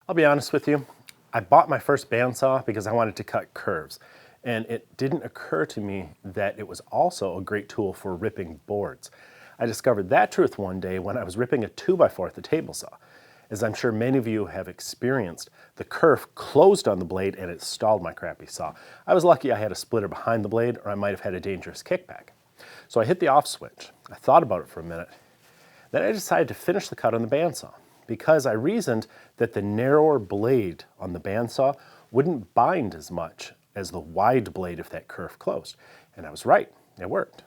I'll be honest with you, I bought my first bandsaw because I wanted to cut curves, and it didn't occur to me that it was also a great tool for ripping boards. I discovered that truth one day when I was ripping a 2x4 at the table saw. As I'm sure many of you have experienced, the kerf closed on the blade and it stalled my crappy saw. I was lucky I had a splitter behind the blade, or I might have had a dangerous kickback. So I hit the off switch. I thought about it for a minute. Then I decided to finish the cut on the bandsaw because I reasoned that the narrower blade on the bandsaw wouldn't bind as much as the wide blade if that kerf closed. And I was right, it worked.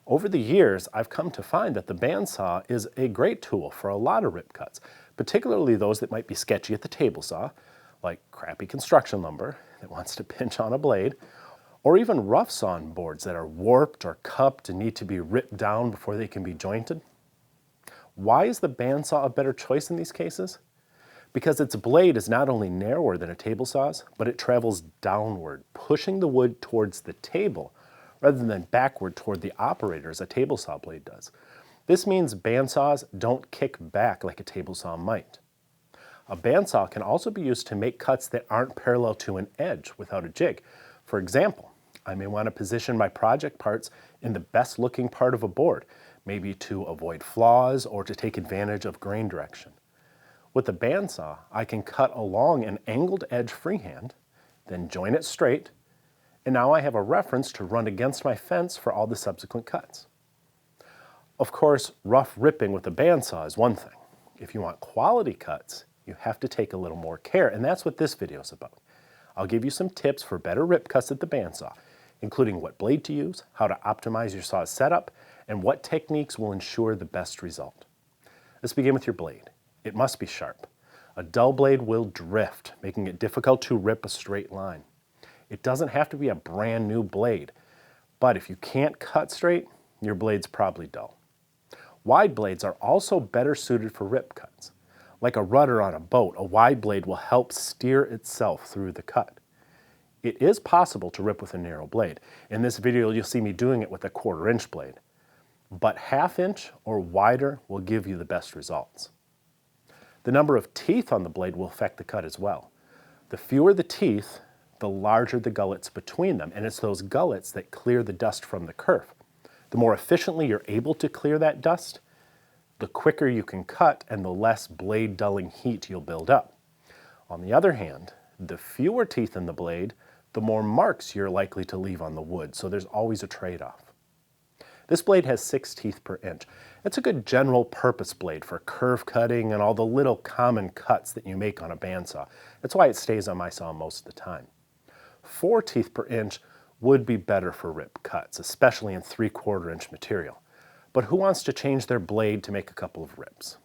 Over the years, I've come to find that the bandsaw is a great tool for a lot of rip cuts, particularly those that might be sketchy at the table saw, like crappy construction lumber that wants to pinch on a blade, or even rough sawn boards that are warped or cupped and need to be ripped down before they can be jointed. Why is the bandsaw a better choice in these cases? Because its blade is not only narrower than a table saw's, but it travels downward, pushing the wood towards the table rather than backward toward the operator as a table saw blade does. This means bandsaws don't kick back like a table saw might. A bandsaw can also be used to make cuts that aren't parallel to an edge without a jig. For example, I may want to position my project parts in the best looking part of a board, maybe to avoid flaws or to take advantage of grain direction. With a bandsaw, I can cut along an angled edge freehand, then join it straight, and now I have a reference to run against my fence for all the subsequent cuts. Of course, rough ripping with a bandsaw is one thing. If you want quality cuts, you have to take a little more care, and that's what this video is about. I'll give you some tips for better rip cuts at the bandsaw, including what blade to use, how to optimize your saw's setup, and what techniques will ensure the best result. Let's begin with your blade. It must be sharp. A dull blade will drift, making it difficult to rip a straight line. It doesn't have to be a brand new blade, but if you can't cut straight, your blade's probably dull. Wide blades are also better suited for rip cuts. Like a rudder on a boat, a wide blade will help steer itself through the cut. It is possible to rip with a narrow blade. In this video, you'll see me doing it with a 1/4 inch blade, but 1/2 inch or wider will give you the best results. The number of teeth on the blade will affect the cut as well. The fewer the teeth, the larger the gullets between them, and it's those gullets that clear the dust from the kerf. The more efficiently you're able to clear that dust, the quicker you can cut and the less blade dulling heat you'll build up. On the other hand, the fewer teeth in the blade, the more marks you're likely to leave on the wood, so there's always a trade-off. This blade has 6 teeth per inch. It's a good general purpose blade for curve cutting and all the little common cuts that you make on a bandsaw. That's why it stays on my saw most of the time. 4 teeth per inch would be better for rip cuts, especially in 3/4 inch material. But who wants to change their blade to make a couple of rips?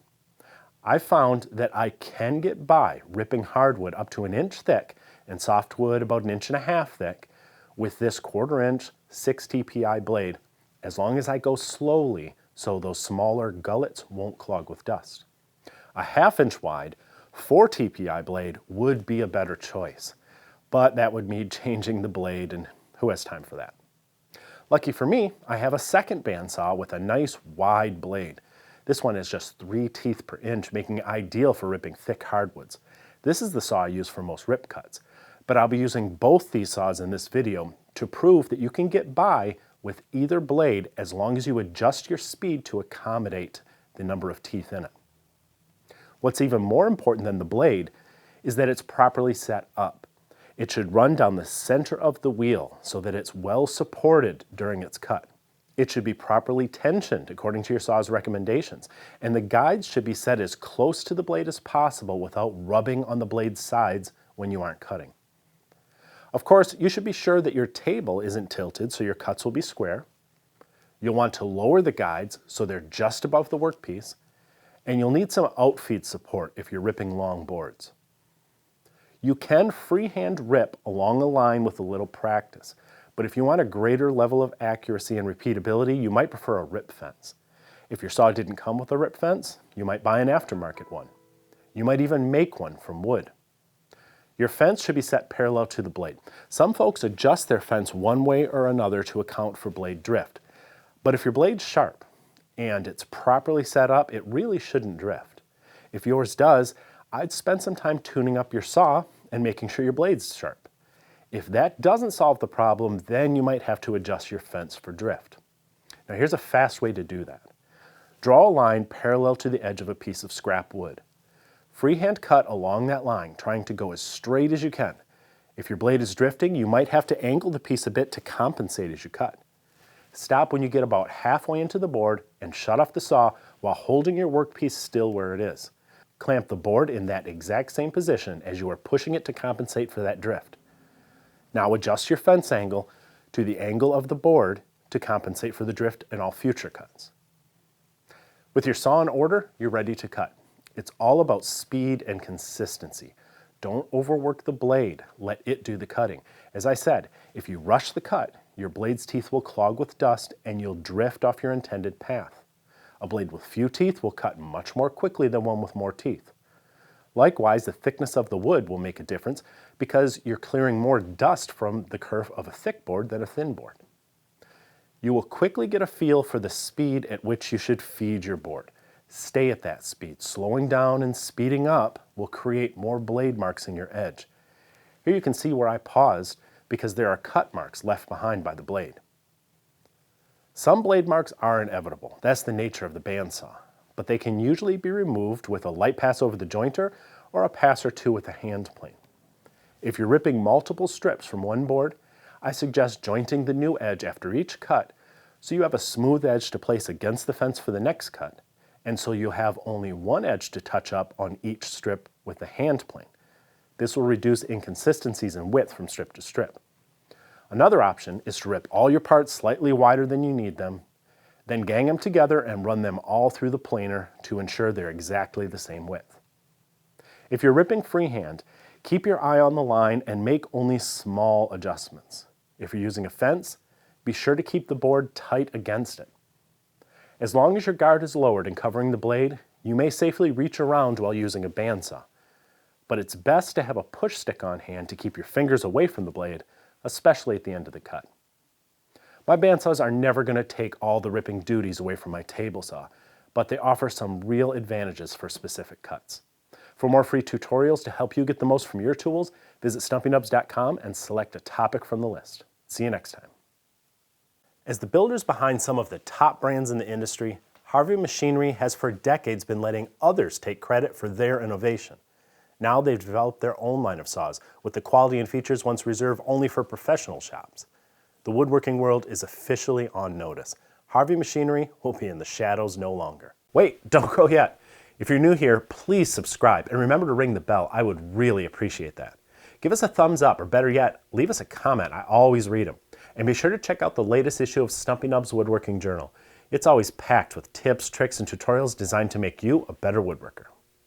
I found that I can get by ripping hardwood up to 1 inch thick and softwood about 1.5 inches thick with this 1/4 inch 6 TPI blade, as long as I go slowly so those smaller gullets won't clog with dust. A 1/2 inch wide 4 TPI blade would be a better choice, but that would mean changing the blade, and who has time for that? Lucky for me, I have a second bandsaw with a nice wide blade. This one is just 3 teeth per inch, making it ideal for ripping thick hardwoods. This is the saw I use for most rip cuts, but I'll be using both these saws in this video to prove that you can get by with either blade as long as you adjust your speed to accommodate the number of teeth in it. What's even more important than the blade is that it's properly set up. It should run down the center of the wheel so that it's well supported during its cut. It should be properly tensioned according to your saw's recommendations, and the guides should be set as close to the blade as possible without rubbing on the blade's sides when you aren't cutting. Of course, you should be sure that your table isn't tilted so your cuts will be square. You'll want to lower the guides so they're just above the workpiece, and you'll need some outfeed support if you're ripping long boards. You can freehand rip along a line with a little practice, but if you want a greater level of accuracy and repeatability, you might prefer a rip fence. If your saw didn't come with a rip fence, you might buy an aftermarket one. You might even make one from wood. Your fence should be set parallel to the blade. Some folks adjust their fence one way or another to account for blade drift. But if your blade's sharp and it's properly set up, it really shouldn't drift. If yours does, I'd spend some time tuning up your saw and making sure your blade's sharp. If that doesn't solve the problem, then you might have to adjust your fence for drift. Now here's a fast way to do that. Draw a line parallel to the edge of a piece of scrap wood. Freehand cut along that line, trying to go as straight as you can. If your blade is drifting, you might have to angle the piece a bit to compensate as you cut. Stop when you get about halfway into the board and shut off the saw while holding your workpiece still where it is. Clamp the board in that exact same position as you are pushing it to compensate for that drift. Now adjust your fence angle to the angle of the board to compensate for the drift in all future cuts. With your saw in order, you're ready to cut. It's all about speed and consistency. Don't overwork the blade, let it do the cutting. As I said, if you rush the cut, your blade's teeth will clog with dust and you'll drift off your intended path. A blade with few teeth will cut much more quickly than one with more teeth. Likewise, the thickness of the wood will make a difference because you're clearing more dust from the kerf of a thick board than a thin board. You will quickly get a feel for the speed at which you should feed your board. Stay at that speed. Slowing down and speeding up will create more blade marks in your edge. Here you can see where I paused because there are cut marks left behind by the blade. Some blade marks are inevitable. That's the nature of the bandsaw. But they can usually be removed with a light pass over the jointer or a pass or two with a hand plane. If you're ripping multiple strips from one board, I suggest jointing the new edge after each cut so you have a smooth edge to place against the fence for the next cut, and so you'll have only one edge to touch up on each strip with the hand plane. This will reduce inconsistencies in width from strip to strip. Another option is to rip all your parts slightly wider than you need them, then gang them together and run them all through the planer to ensure they're exactly the same width. If you're ripping freehand, keep your eye on the line and make only small adjustments. If you're using a fence, be sure to keep the board tight against it. As long as your guard is lowered and covering the blade, you may safely reach around while using a bandsaw. But it's best to have a push stick on hand to keep your fingers away from the blade, especially at the end of the cut. My bandsaws are never going to take all the ripping duties away from my table saw, but they offer some real advantages for specific cuts. For more free tutorials to help you get the most from your tools, visit stumpynubs.com and select a topic from the list. See you next time. As the builders behind some of the top brands in the industry, Harvey Machinery has for decades been letting others take credit for their innovation. Now they've developed their own line of saws with the quality and features once reserved only for professional shops. The woodworking world is officially on notice. Harvey Machinery will be in the shadows no longer. Wait, don't go yet. If you're new here, please subscribe and remember to ring the bell. I would really appreciate that. Give us a thumbs up, or better yet, leave us a comment. I always read them. And be sure to check out the latest issue of Stumpy Nubs Woodworking Journal. It's always packed with tips, tricks, and tutorials designed to make you a better woodworker.